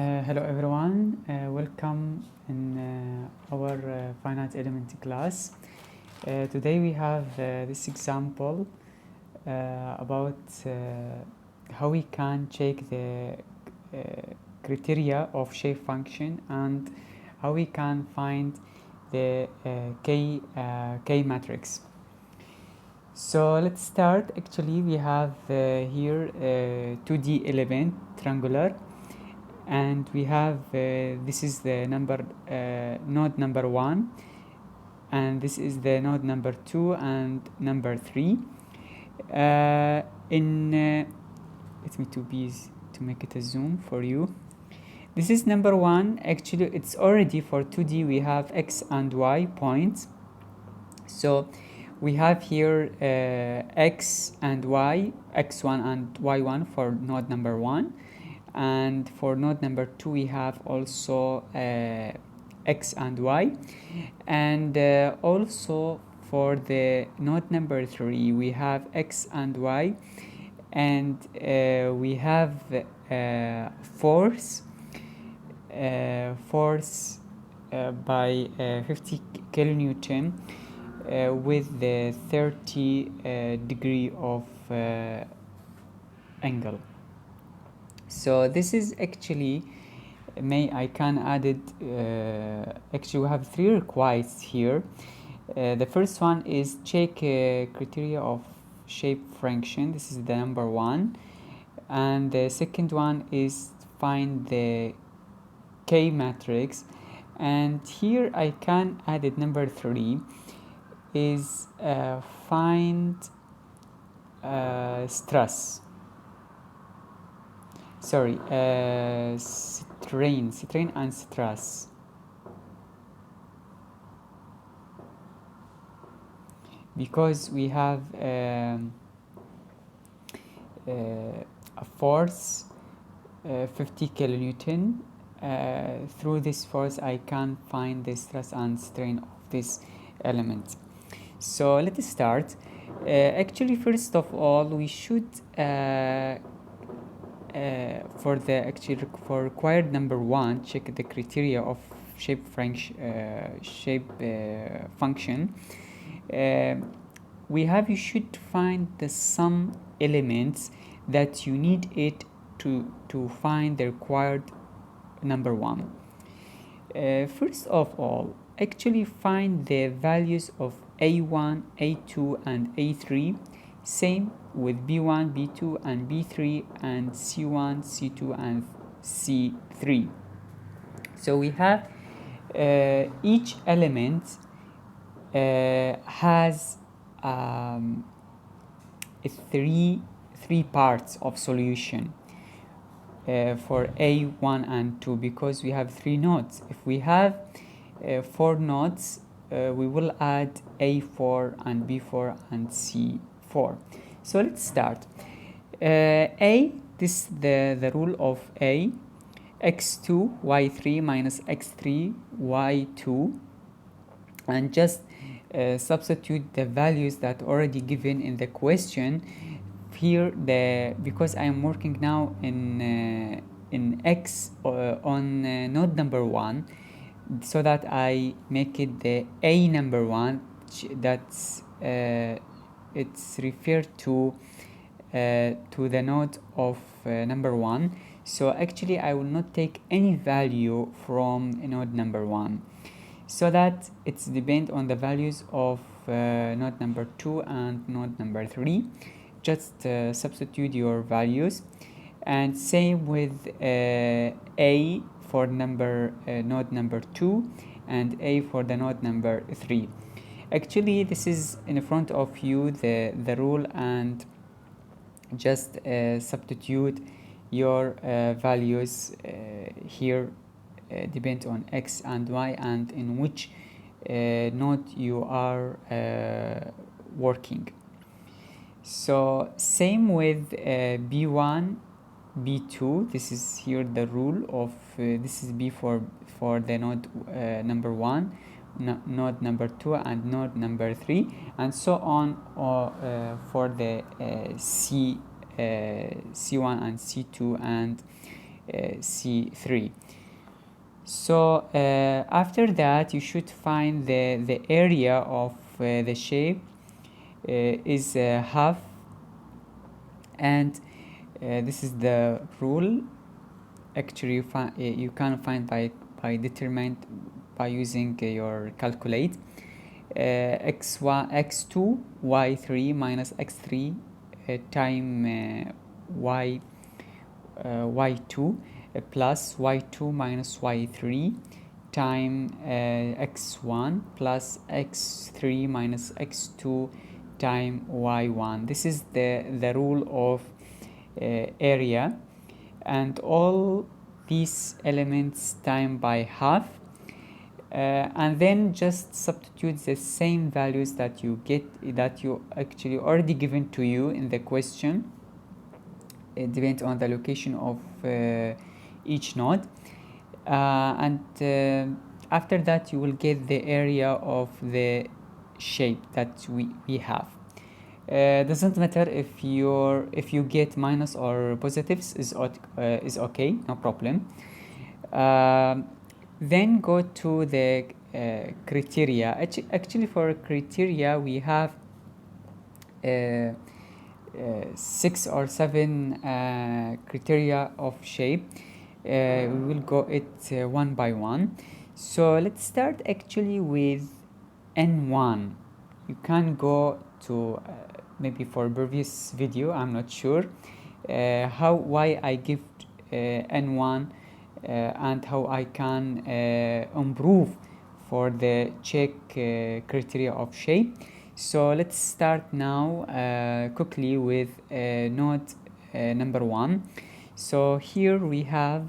Hello everyone, welcome in our finite element class. Today we have this example about how we can check the criteria of shape function and how we can find the K matrix. So let's start. Actually we have here 2D element triangular, and we have this is the node number 1, and this is the node number 2 and number 3. Let me to make it a zoom for you. This is number 1. Actually it's already for 2D we have x and y points, so we have here x and y, x1 and y1 for node number 1, and for node number 2 we have also x and y, and also for the node number 3 we have x and y, and we have force by 50 kilonewton with the 30 degree of angle. So this is actually I can add it. Actually we have 3 requests here. The first one is check criteria of shape function. This is the number 1, and the second one is find the K matrix, and here I can add it. Number 3 is find stress. Sorry, strain and stress. Because we have a force 50 kilonewton. Through this force I can find the stress and strain of this element. So let's start. Actually first of all we should for required number 1 check the criteria of shape function. You should find the some elements that you need it to find the required number 1. First of all, actually find the values of A1, A2 and A3, same with B1, B2 and B3 and C1, C2 and C3. So we have each element has three parts of solution for A1 and 2, because we have 3 nodes. If we have 4 nodes, we will add A4 and B4 and C4. So let's start. This is the rule of A: x2 y3 minus x3 y2, and just substitute the values that already given in the question. Here because I am working now in x on node number 1, so that I make it the A number 1, that's it's referred to the node of number 1. So actually I will not take any value from node number 1, so that it's depend on the values of node number 2 and node number 3. Just substitute your values, and same with A for node number 2 and A for the node number 3. Actually this is in front of you the rule, and just substitute your values here depend on x and y and in which node you are working. So same with B1, B2. This is here the rule of this is B for the node number 1, node number 2 and node number 3, and so on for the C1 and C2 and C3. So after that you should find the area of the shape is half, and this is the rule. Actually you can find by determined by using your calculate. x2 y3 minus x3 time y2 plus y2 minus y3 time x1 plus x3 minus x2 time y1. This is the rule of area, and all these elements time by half, and then just substitute the same values that you actually already given to you in the question. It depends on the location of each node, and after that you will get the area of the shape that we have. Doesn't matter if you get minus or positives, is okay, no problem. Then go to the criteria. Actually for criteria we have 6 or 7 criteria of shape. We will go it one by one. So let's start actually with N1. You can go to maybe for previous video, I'm not sure why I give N1 and how I can improve for the check criteria of shape. So let's start now quickly with node number 1. So here we have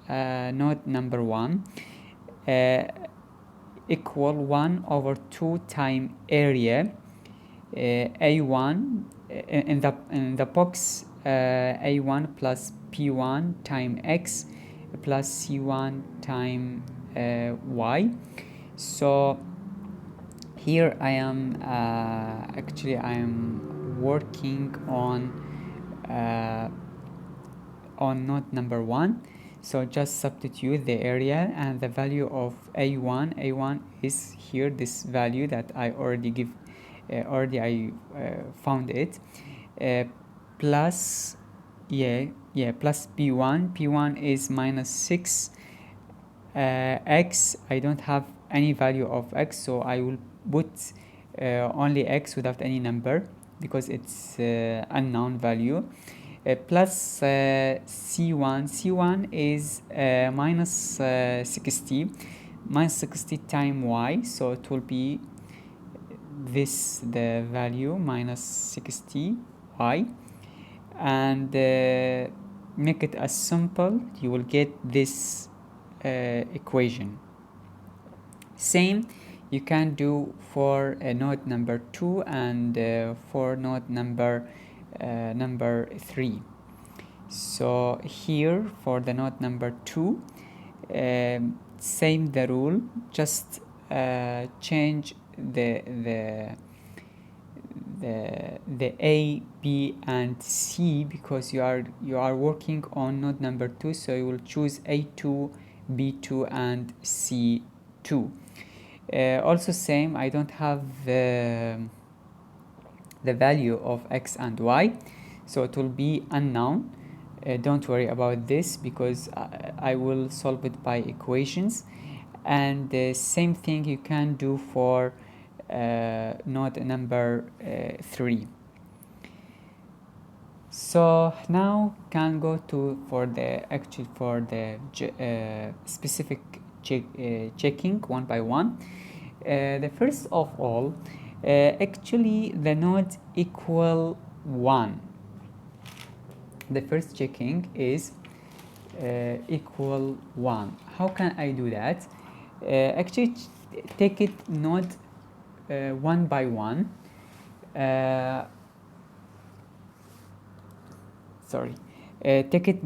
node number 1 equal 1 over 2 time area A1 in the box A1 plus P1 time X plus C1 time Y. So here I am actually I am working on node number 1. So just substitute the area and the value of A1 is here, this value that I already give I found it, plus plus P1 is minus 6 X. I don't have any value of X, so I will put only X without any number because it's unknown value, plus C1 is minus 60 time Y, so it will be the value minus 60 Y, and make it as simple, you will get this equation. Same you can do for node number 2 and for node number 3. So here for the node number 2, same the rule, just change the A, B and C because you are working on node number 2, so you will choose A2, B2 and C2. Also same, I don't have the value of X and Y, so it will be unknown. Don't worry about this because I will solve it by equations, and the same thing you can do for node number 3. So now can go to for the specific checking one by one. The first of all, actually the node equal 1. The first checking is equal 1. How can I do that? Actually take it node one by one. Take it